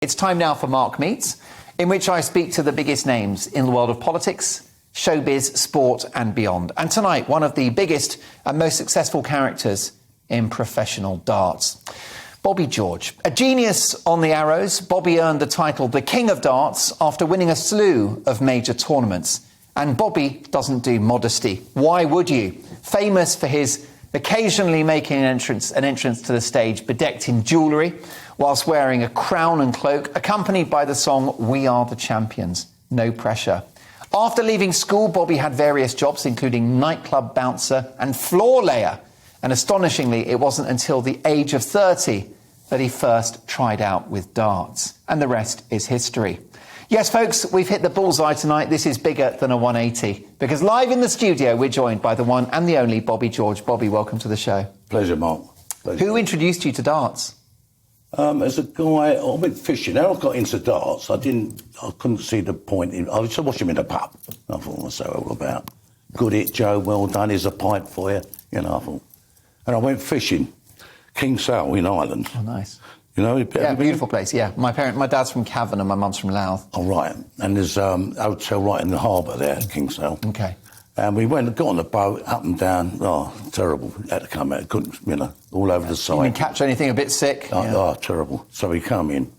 It's time now for Mark Meets, in which I speak to the biggest names in the world of politics, showbiz, sport and beyond. And tonight, one of the biggest and most successful characters in professional darts. Bobby George. A genius on the arrows, Bobby earned the title the King of Darts after winning a slew of major tournaments. And Bobby doesn't do modesty. Why would you? Famous for his occasionally making an entrance to the stage bedecked in jewellery, whilst wearing a crown and cloak, accompanied by the song We Are the Champions. No pressure. After leaving school, Bobby had various jobs, including nightclub bouncer and floor layer. And astonishingly, it wasn't until the age of 30 that he first tried out with darts. And the rest is history. Yes, folks, we've hit the bullseye tonight. This is bigger than a 180. Because live in the studio, we're joined by the one and the only Bobby George. Bobby, welcome to the show. Pleasure, Mark. Pleasure. Who introduced you to darts? As a guy, I went fishing. How I got into darts, I couldn't see the point in. I was watching him in the pub. I thought, what's that all about? Good hit, Joe, well done, here's a pint for you. You know, I thought. And I went fishing, Kingsale in Ireland. Oh, nice. You know, yeah, beautiful place, yeah. My dad's from Cavan and my mum's from Louth. Oh, right. And there's a hotel right in the harbour there, Kingsale. Okay. And we got on the boat, up and down. Oh, terrible. Had to come out. Couldn't, all over the side. You didn't catch anything a bit sick? Oh, terrible. So we come in,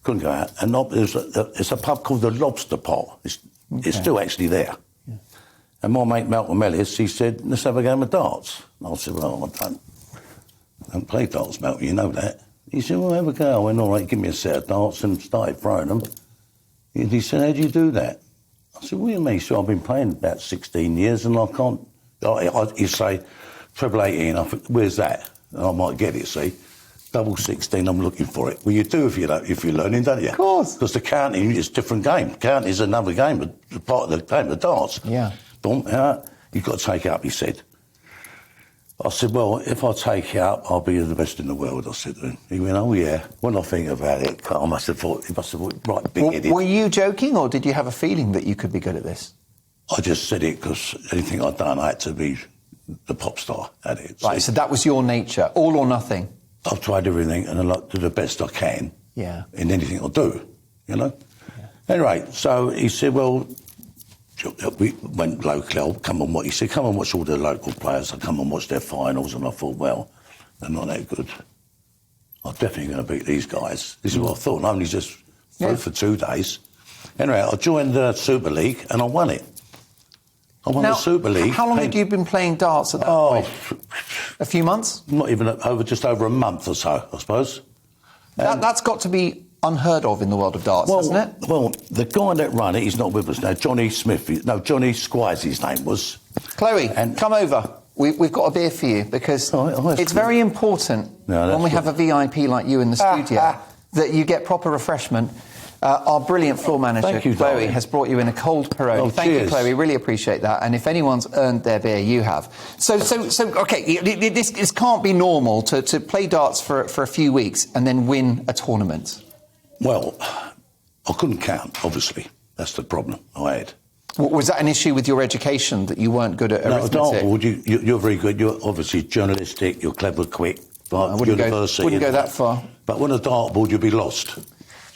couldn't go out. And there's a pub called the Lobster Pot. It's still actually there. Yeah. And my mate Malcolm Ellis, he said, let's have a game of darts. And I said, well, I don't play darts, Malcolm, you know that. He said, well, have a go. I went, all right, give me a set of darts, and started throwing them. And he said, how do you do that? I said, what do you mean? So I've been playing about 16 years and I can't... You say, treble 18, I think, where's that? And I might get it, see? Double 16, I'm looking for it. Well, you do if you're learning, don't you? Of course. Because the counting is a different game. Counting is another game, but part of the game of darts. Yeah. Boom, you've got to take it up, he said. I said, well, if I take it up, I'll be the best in the world, I said to him. He went, oh, yeah. When I think about it, he must have thought, right, big-headed. Were you joking, or did you have a feeling that you could be good at this? I just said it because anything I'd done, I had to be the pop star at it. Right, so that was your nature, all or nothing? I've tried everything and I like to do the best I can in anything I do, Yeah. Anyway, so he said, well, we went locally. I'll come and watch. He said, come and watch all the local players. I come and watch their finals, and I thought, well, they're not that good. I'm definitely going to beat these guys. This is what I thought. And I only just threw for 2 days. Anyway, I joined the Super League, and I won it. I won the Super League. How long had you been playing darts at that point? A few months? Not even just over a month or so, I suppose. That's got to be unheard of in the world of darts, hasn't it? Well, the guy that ran it, he's not with us now. Johnny Squires, his name was. Chloe, come over. We've got a beer for you because it's very important when we have a VIP like you in the studio that you get proper refreshment. Our brilliant floor manager, Chloe, has brought you in a cold Peroni. Oh, Thank you, Chloe. Really appreciate that. And if anyone's earned their beer, you have. So, okay, this can't be normal to play darts for a few weeks and then win a tournament. Well, I couldn't count, obviously. That's the problem I had. Was that an issue with your education, that you weren't good at arithmetic? No, dartboard, you're very good. You're obviously journalistic, you're clever, quick. I wouldn't go that far. But when a dartboard, you'll be lost.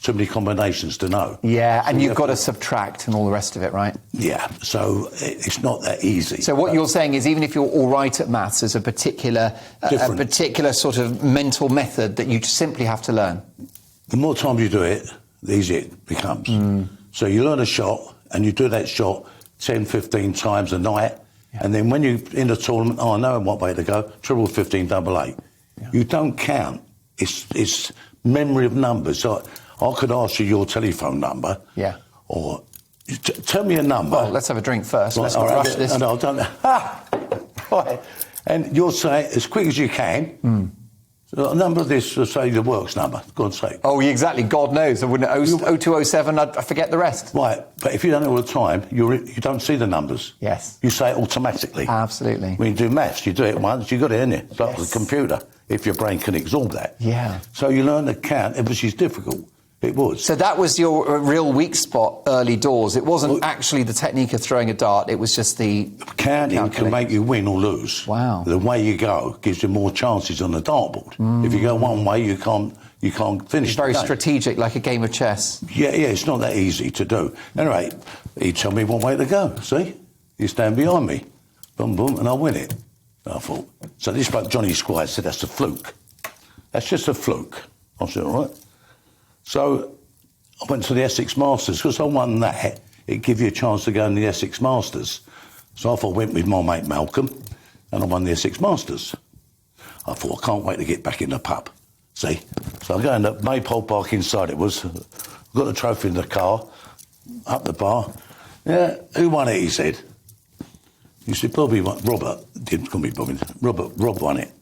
Too many combinations to know. Yeah, and you've got to subtract and all the rest of it, right? Yeah, so it's not that easy. So what you're saying is even if you're all right at maths, there's a particular sort of mental method that you simply have to learn. The more time you do it, the easier it becomes. So you learn a shot, and you do that shot 10, 15 times a night, and then when you're in a tournament, I know what way to go, triple 15, double 8. Yeah. You don't count. It's memory of numbers. So I could ask you your telephone number. Yeah. Or tell me a number. Well, let's have a drink first. Let's not rush this. No, don't. Right. And you'll say as quick as you can. So a number of this, say the works number, God's sake. Oh, exactly. God knows. I wouldn't 0207. I forget the rest. Right, but if you don't know all the time, you don't see the numbers. Yes. You say it automatically. Absolutely. When you do maths, you do it once, you got it in it. It's like the computer, if your brain can absorb that. Yeah. So you learn to count, which is difficult. It was. So that was your real weak spot early doors. It wasn't actually the technique of throwing a dart. It was just the counting can make you win or lose. Wow. The way you go gives you more chances on the dartboard. If you go one way, you can't you can't finish. It's very the game. strategic, like a game of chess. Yeah, it's not that easy to do. Anyway, he'd tell me one way to go. See, you stand behind me, boom, boom, and I win it. I thought. So this bloke Johnny Squire said that's a fluke. That's just a fluke. I said, all right. So I went to the Essex Masters because I won that. It'd give you a chance to go in the Essex Masters. So I thought I went with my mate Malcolm, and I won the Essex Masters. I thought I can't wait to get back in the pub. See, so I go in the Maypole Park inside. It was got the trophy in the car, up the bar. Yeah, who won it? He said. He said, Bobby won. Robert didn't call me Bobby. Rob won it.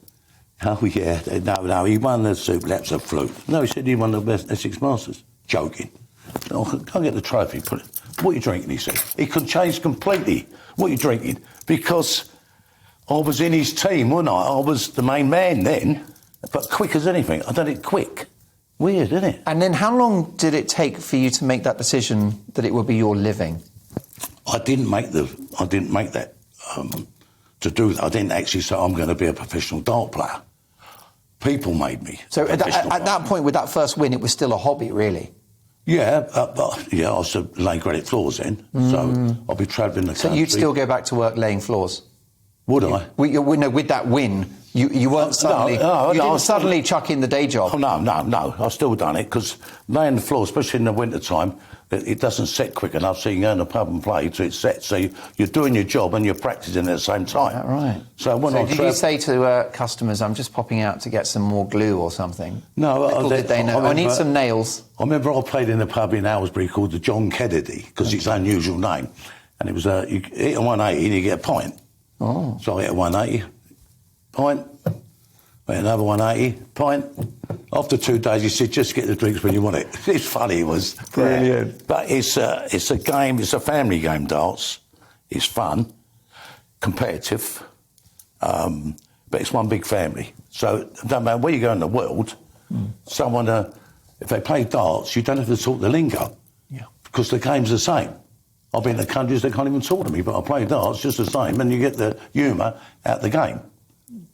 Oh yeah, no, he won the Super. That's a fluke. No, he said he won the best Essex Masters. Joking. No, go get the trophy. Put it. What are you drinking? He said. He could change completely. What are you drinking? Because I was in his team, wasn't I? I was the main man then, but quick as anything. I done it quick. Weird, isn't it? And then how long did it take for you to make that decision that it would be your living? I didn't make that to do that. I didn't actually say I'm going to be a professional dart player. People made me. So at that point, with that first win, it was still a hobby, really? Yeah, but I was laying granite floors then, so I'll be travelling the country. So you'd still go back to work laying floors? Would I? With that win, you weren't suddenly... you didn't suddenly chuck in the day job? Oh, no. I've still done it, because laying the floor, especially in the winter time, it doesn't set quick enough, so you can go in the pub and play till it's set. So you're doing your job and you're practising at the same time. Is that right? So did you say to customers, I'm just popping out to get some more glue or something? No. Little did they know. I need some nails. I remember I played in a pub in Aylesbury called the John Kennedy, because it's an unusual name. And it was, you hit a 180 and you get a pint. Oh. So I hit a 180, pint. I hit another 180, pint. After 2 days, he said, just get the drinks when you want it. It's funny, it was. Brilliant. Yeah. But it's a game, it's a family game, darts. It's fun, competitive, but it's one big family. So it doesn't matter where you go in the world, someone, if they play darts, you don't have to talk the lingo. Yeah. Because the game's the same. I've been to countries that can't even talk to me, but I play darts just the same, and you get the humour out the game.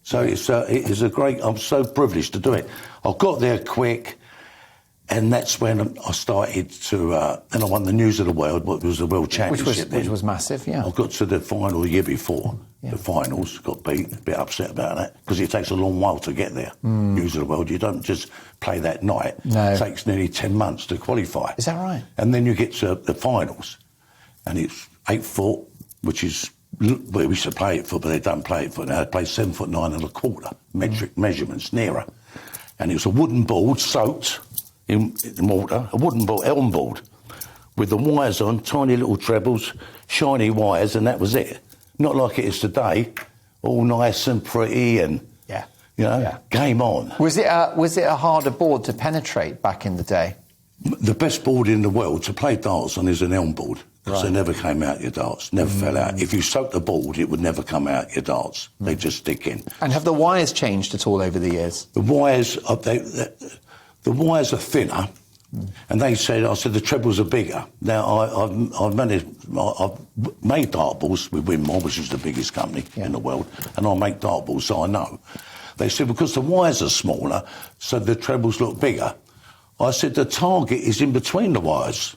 So it is a great... I'm so privileged to do it. I got there quick, and that's when I started to... and I won the News of the World, what was the World Championship. Which was massive, yeah. I got to the final the year before, the finals, got beat, a bit upset about that, because it takes a long while to get there, News of the World. You don't just play that night. No. It takes nearly 10 months to qualify. Is that right? And then you get to the finals, and it's 8 foot, which is... Well, we should play it for, but they don't play it for now. They play 7'9.25" metric measurements nearer, and it was a wooden board soaked in water, a wooden board, elm board, with the wires on, tiny little trebles, shiny wires, and that was it. Not like it is today, all nice and pretty, and game on. Was it a harder board to penetrate back in the day? The best board in the world to play darts on is an elm board. Because they never came out your darts, never fell out. If you soaked the board, it would never come out your darts. They just stick in. And have the wires changed at all over the years? The wires are thinner, and I said the trebles are bigger. Now I've made dart balls with Winmore, which is the biggest company in the world, and I make dart balls, so I know. They said because the wires are smaller, so the trebles look bigger. I said the target is in between the wires.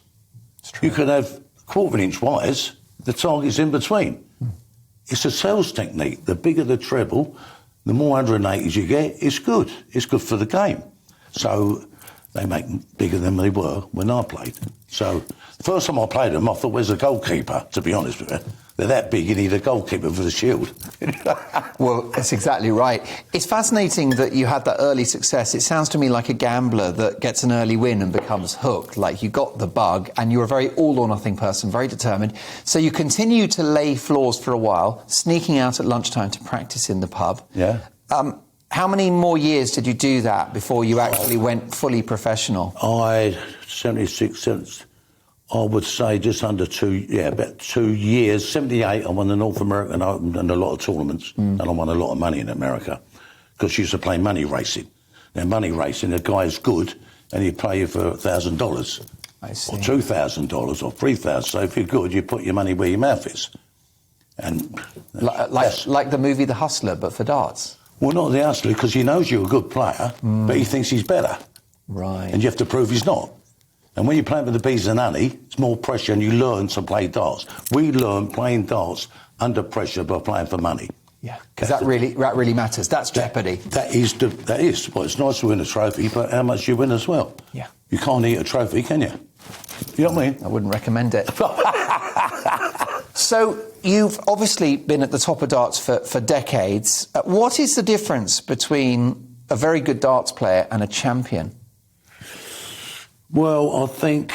You could have 1/4 inch wires, the target's in between. It's a sales technique. The bigger the treble, the more 180s you get, it's good. It's good for the game. So they make bigger than they were when I played. So the first time I played them, I thought, where's the goalkeeper, to be honest with you? They're that big, you need a goalkeeper for the shield. Well, that's exactly right. It's fascinating that you had that early success. It sounds to me like a gambler that gets an early win and becomes hooked. Like you got the bug and you're a very all-or-nothing person, very determined. So you continue to lay floors for a while, sneaking out at lunchtime to practice in the pub. Yeah. How many more years did you do that before you actually went fully professional? 76, I would say just under about 2 years. 78, I won the North American Open and a lot of tournaments, and I won a lot of money in America because you used to play money racing. Now, money racing, the guy's good, and he'd play you for $1,000 I see. or $2,000 or $3,000. So if you're good, you put your money where your mouth is. And like the movie The Hustler, but for darts. Well, not the Hustler, because he knows you're a good player, but he thinks he's better. Right. And you have to prove he's not. And when you're playing with the bees and honey, it's more pressure and you learn to play darts. We learn playing darts under pressure by playing for money. Yeah, because that really matters. That's jeopardy. That is. Well, it's nice to win a trophy, but how much you win as well? Yeah. You can't eat a trophy, can you? You know what I mean? I wouldn't recommend it. So you've obviously been at the top of darts for decades. What is the difference between a very good darts player and a champion? Well, I think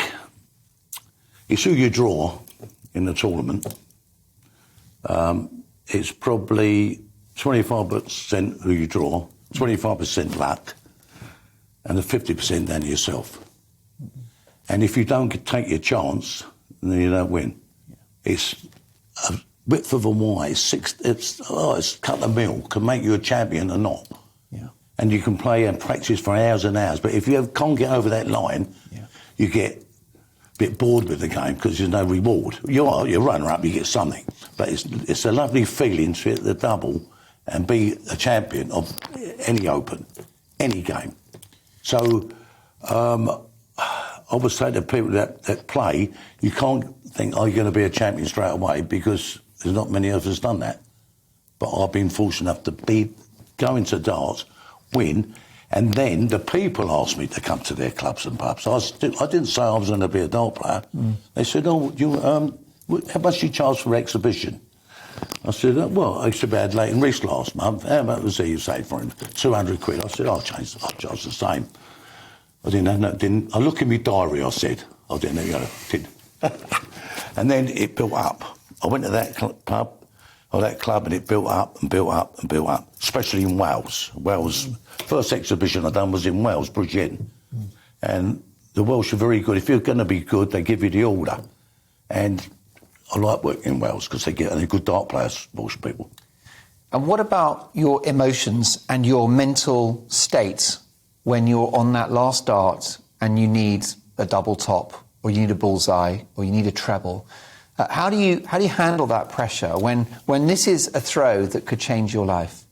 it's who you draw in the tournament. It's probably 25% who you draw, 25% luck, and the 50% down to yourself. And if you don't take your chance, then you don't win. It's a width of a Y. It's a couple of mil can make you a champion or not. Yeah. And you can play and practice for hours and hours. But if you can't get over that line, you get a bit bored with the game because there's no reward. You're runner-up, you get something. But it's a lovely feeling to hit the double and be a champion of any Open, any game. So I would say to people that play, you can't think, oh, you're going to be a champion straight away because there's not many of us done that. But I've been fortunate enough to go into darts, win, and then the people asked me to come to their clubs and pubs. I didn't say I was going to be a dart player. They said, oh, how much do you charge for exhibition? I said, well, I used to be at Leighton Reese last month. How much was he, say, for him? 200 quid. I said, I'll charge the same. I didn't. I look in my diary, I said. I didn't. And then it built up. I went to that pub, or that club, and it built up and built up and built up, especially in Wales. First exhibition I done was in Wales, Bridgend. And the Welsh are very good. If you're going to be good, they give you the order. And I like working in Wales because they're good dart players, Welsh people. And what about your emotions and your mental state when you're on that last dart and you need a double top, or you need a bullseye, or you need a treble? How do you handle that pressure when this is a throw that could change your life?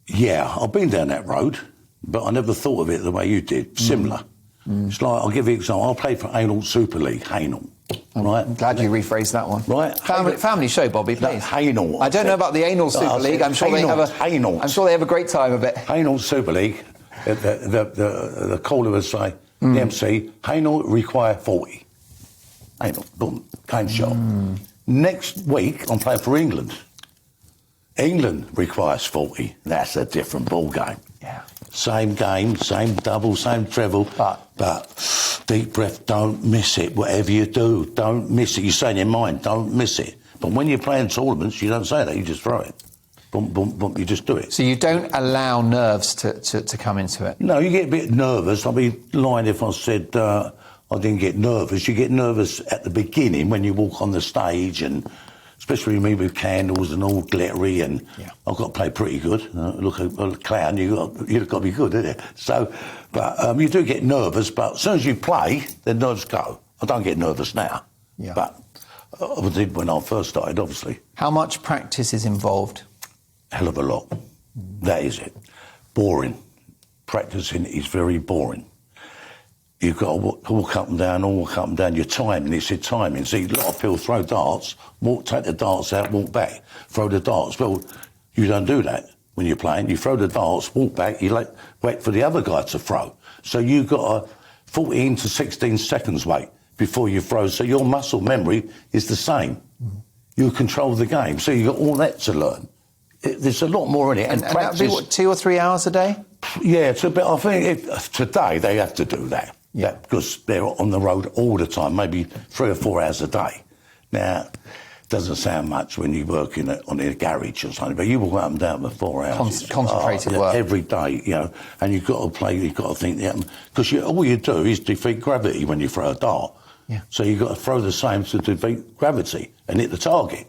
Yeah, I've been down that road, but I never thought of it the way you did. Similar. It's like, I'll give you an example. I played for Hainault Super League, Hainault. Right? I'm glad you rephrased that one. Right. Family show, Bobby, please. Hainault. I don't know about the Hainault Super League. I'm sure they have a great time of it. Hainault Super League. The caller would say, the MC, Hainault require 40. Hainault, boom, game shot. Next week, I'm playing for England. England requires 40. That's a different ball game. Yeah. Same game, same double, same treble. But deep breath, don't miss it. Whatever you do, don't miss it. You say in your mind, don't miss it. But when you're playing tournaments, you don't say that. You just throw it. Boom, boom, boom, you just do it. So you don't allow nerves to come into it? No, you get a bit nervous. I'd be lying if I said I didn't get nervous. You get nervous at the beginning when you walk on the stage, and especially me with candles and all glittery, and I've got to play pretty good. Look at a clown, you've got to be good, haven't you? So, but you do get nervous, but as soon as you play, the nerves go. I don't get nervous now, but I did when I first started, obviously. How much practice is involved? Hell of a lot. That is it. Boring. Practicing is very boring. You've got to walk up and down, your timing. It's your timing. See, a lot of people throw darts, take the darts out, walk back, throw the darts. Well, you don't do that when you're playing. You throw the darts, walk back, wait for the other guy to throw. So you've got a 14 to 16 seconds wait before you throw. So your muscle memory is the same. You control the game. So you've got all that to learn. There's a lot more in it. And that'd be, what, 2 or 3 hours a day? Yeah, it's a bit. I think today they have to do that. Yeah, because they're on the road all the time, maybe 3 or 4 hours a day. Now, it doesn't sound much when you work on a garage or something, but you walk up and down for 4 hours. Concentrated work. Every day, and you've got to play, you've got to think, because all you do is defeat gravity when you throw a dart. Yeah. So you've got to throw the same to defeat gravity and hit the target.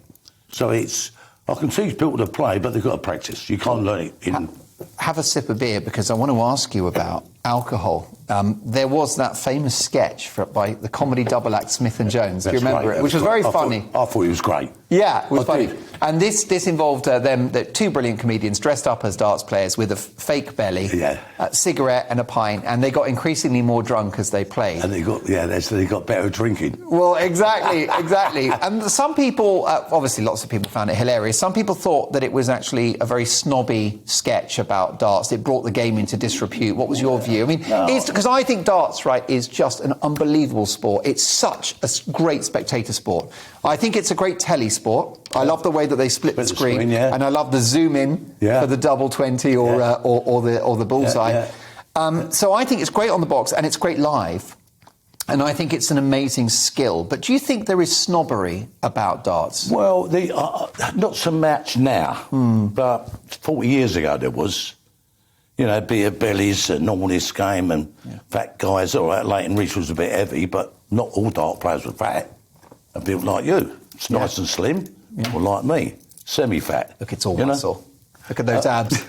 So I can teach people to play, but they've got to practice. You can't learn it in... Have a sip of beer, because I want to ask you about alcohol there was that famous sketch by the comedy double act Smith and Jones. Do you remember it? Which was very funny. I thought it was great. Yeah, it was funny. did. And this involved two brilliant comedians dressed up as darts players with a fake belly, a cigarette and a pint, and they got increasingly more drunk as they played. And they got better drinking. Well, exactly. And some people, obviously lots of people found it hilarious. Some people thought that it was actually a very snobby sketch about darts. It brought the game into disrepute. What was your view? I mean, because I think darts, right, is just an unbelievable sport. It's such a great spectator sport. I think it's a great telly sport. I love the way that they split the screen, and I love the zoom in for the double 20 or the bullseye. So I think it's great on the box and it's great live, and I think it's an amazing skill. But do you think there is snobbery about darts? Well, not so much now, but 40 years ago there was. You know, beer bellies and all this game, and fat guys. All right, Leighton Reach was a bit heavy, but not all dart players were fat. A bit like you. It's nice and slim, or like me, semi-fat. Look, it's all muscle. Look at those abs.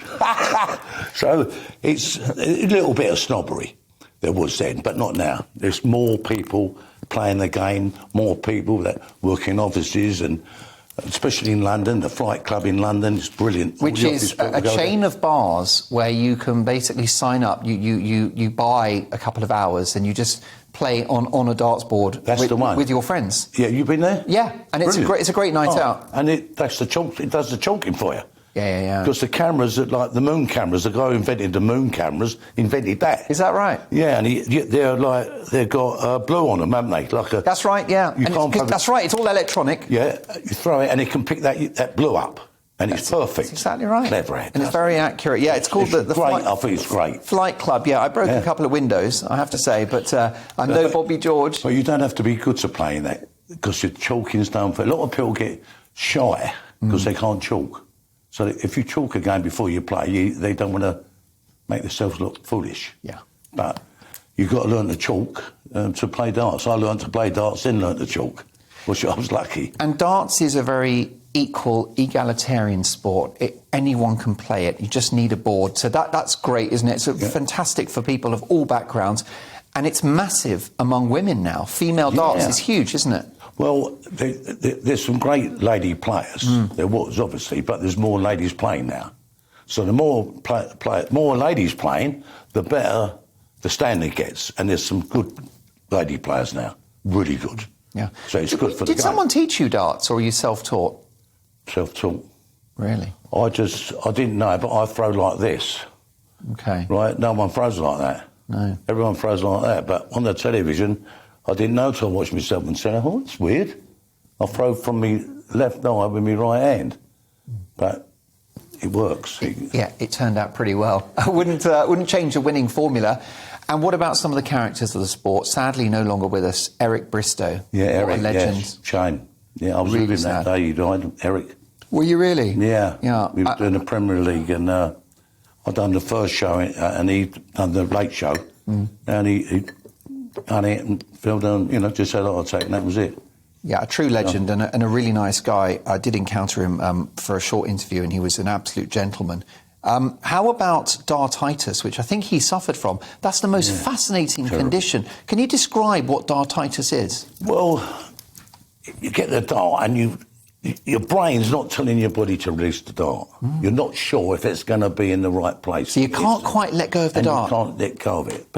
So it's a little bit of snobbery. There was then, but not now. There's more people playing the game, more people that work in offices, and especially in London, the Flight Club in London is brilliant. Which is a chain of bars where you can basically sign up. You buy a couple of hours and you just play on a darts board with your friends. Yeah, you've been there? Yeah, and it's a great night out. And it does the chalking for you. Yeah. Because the cameras, like the moon cameras, the guy who invented the moon cameras invented that. Is that right? Yeah, and they've got blue on them, haven't they? That's right. Yeah, that's right. It's all electronic. Yeah, you throw it and it can pick that blue up, and it's perfect. That's exactly right. Clever, and it's very accurate. Yeah, it's called the Flight. I think it's great. Flight Club. Yeah, I broke a couple of windows, I have to say, but I'm no Bobby George. Well, you don't have to be good to playing that because your chalking's done for. A lot of people get shy because they can't chalk. So if you chalk a game before you play, they don't want to make themselves look foolish. Yeah. But you've got to learn to chalk to play darts. I learned to play darts, then learned to chalk, which I was lucky. And darts is a very equal, egalitarian sport. Anyone can play it. You just need a board. So that's great, isn't it? It's fantastic for people of all backgrounds. And it's massive among women now. Female darts is huge, isn't it? Well, there's some great lady players. There was, obviously, but there's more ladies playing now. So the more ladies playing, the better the standing gets. And there's some good lady players now. Really good. Yeah. So it's good for the game. Did someone teach you darts, or are you self-taught? Self-taught. Really? I didn't know, but I throw like this. Okay. Right? No one throws like that. No. Everyone throws like that. But on the television, I didn't know till I watched myself and said, oh, it's weird. I throw from my left eye with my right hand. But it works. It turned out pretty well. I wouldn't change the winning formula. And what about some of the characters of the sport? Sadly, no longer with us. Eric Bristow. Yeah, Eric, what a legend. Yes, shame. Yeah, I was Really with him that day he died, Eric. Were you really? Yeah. Yeah. We were doing the Premier League, and I done the first show, and he done the late show, and he done it and fell down, just had a heart attack, and that was it. Yeah, a true legend and a really nice guy. I did encounter him for a short interview, and he was an absolute gentleman. How about dartitis, which I think he suffered from? That's the most fascinating condition. Can you describe what dartitis is? Well, you get the dart and your brain's not telling your body to release the dart. You're not sure if it's going to be in the right place. So you can't quite let go of the dart? You can't let go of it.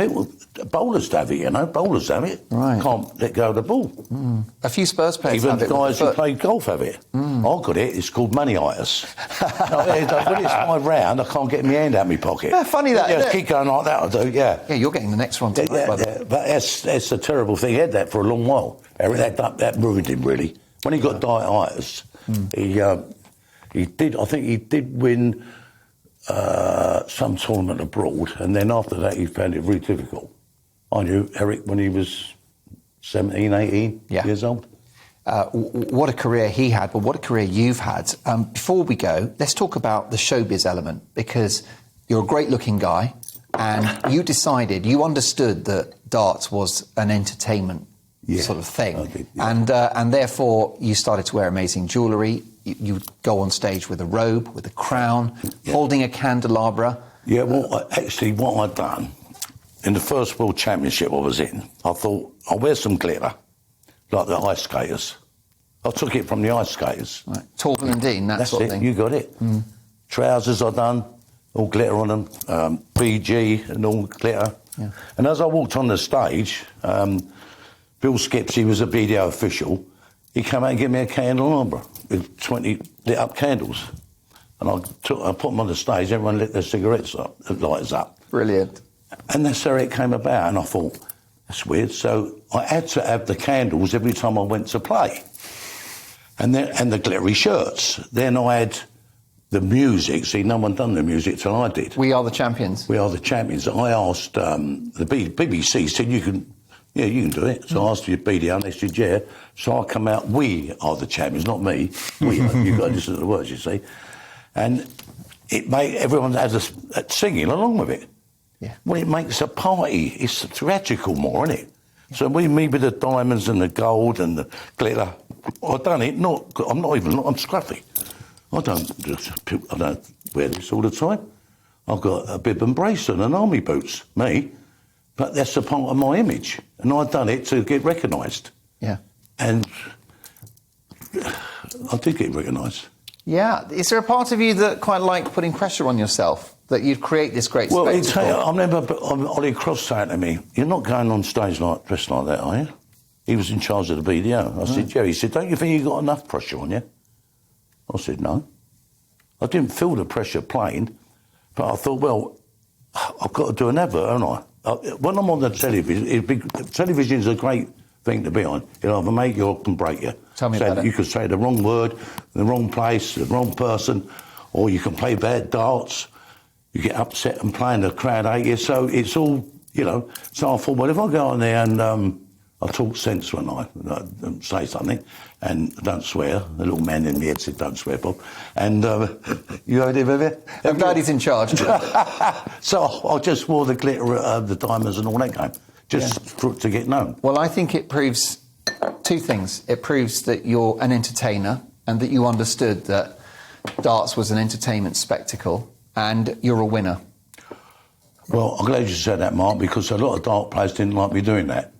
Bowlers have it, bowlers have it. Right. Can't let go of the ball. A few Spurs players Even have it. Even guys who play golf have it. I got it. It's called moneyitis. When it's my round, I can't get my hand out of my pocket. Yeah, funny that, isn't it? Keep going like that, I do, yeah. Yeah, you're getting the next one tonight, brother. But that's a terrible thing. He had that for a long while. That ruined him, really. When he got dartitis, he did win some tournament abroad, and then after that he found it really difficult. I knew Eric when he was 17, 18 years old. What a career he had, but what a career you've had. Before we go, let's talk about the showbiz element, because you're a great-looking guy, and you understood that darts was an entertainment sort of thing. I did, and therefore you started to wear amazing jewellery. You would go on stage with a robe, with a crown, holding a candelabra. Yeah, well, actually what I'd done, in the first World Championship I was in, I thought, I'll wear some glitter, like the ice skaters. I took it from the ice skaters. Right. Torval and Dean, that That's sort it, of thing. you got it. Trousers I done, all glitter on them, BG and all glitter. Yeah. And as I walked on the stage, Bill Skips, he was a BDO official, he came out and gave me a candelabra with 20 lit up candles. And I put them on the stage, everyone lit their cigarettes up, the lighters up. Brilliant. And that's how it came about, and I thought, that's weird. So I had to have the candles every time I went to play. And the glittery shirts. Then I had the music. See, no one done the music till I did. We Are the Champions. We Are the Champions. I asked the BBC, said, you can do it. So I asked the BDO, and they said, yeah. So I come out, We Are the Champions, not me. We are. You've got to listen to the words, you see. And it made everyone had a singing along with it. Yeah. Well, it makes a party. It's theatrical more, isn't it? Yeah. So me with the diamonds and the gold and the glitter, I've done it. I'm scruffy. I don't wear this all the time. I've got a bib and bracelet and army boots, me. But that's a part of my image. And I've done it to get recognised. Yeah. And I did get recognised. Yeah. Is there a part of you that quite like putting pressure on yourself? That you'd create this great spectacle? Well, I remember Ollie Cross saying to me, you're not going on stage dressed like that, are you? He was in charge of the BDO. I said, Jerry, he said, don't you think you've got enough pressure on you? I said, no. I didn't feel the pressure playing, but I thought, well, I've got to do an advert, haven't I? When I'm on the television, television's a great thing to be on. It'll either make you or can break you. Tell me about it. You could say the wrong word, the wrong place, the wrong person, or you can play bad darts. You get upset and playing, the crowd hate you. So it's all, So I thought, well, if I go on there and I talk sense when I say something and don't swear, the little man in the head said, don't swear, Bob. And you heard him, have you? I'm glad he's in charge. So I just wore the glitter, the diamonds and all that game, to get known. Well, I think it proves two things. It proves that you're an entertainer and that you understood that darts was an entertainment spectacle. And you're a winner. Well, I'm glad you said that, Mark, because a lot of dart players didn't like me doing that.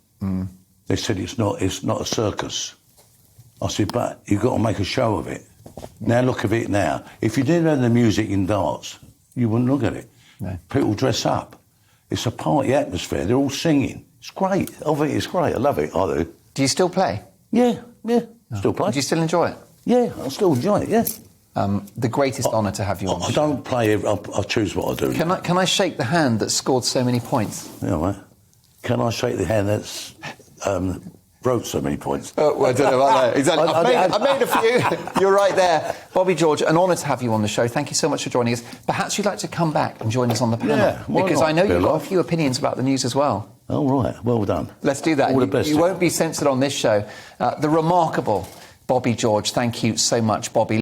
They said it's not a circus. I said, but you've got to make a show of it. Now look at it now. If you didn't have the music in darts, you wouldn't look at it. No. People dress up. It's a party atmosphere. They're all singing. It's great. I think it's great. I love it. I do. Do you still play? Yeah. Still play. Do you still enjoy it? Yeah, I still enjoy it, yeah. The greatest honour to have you on. I don't play. I choose what I do. Can I shake the hand that scored so many points? Yeah, right. Can I shake the hand that's wrote so many points? Oh, well, I don't know about that. Exactly. I've made a few. You're right there. Bobby George, an honour to have you on the show. Thank you so much for joining us. Perhaps you'd like to come back and join us on the panel. Yeah, why because not? I know you've got a few opinions about the news as well. Oh, right. Well done. Let's do that. All the best. You won't be censored on this show. The remarkable Bobby George. Thank you so much, Bobby.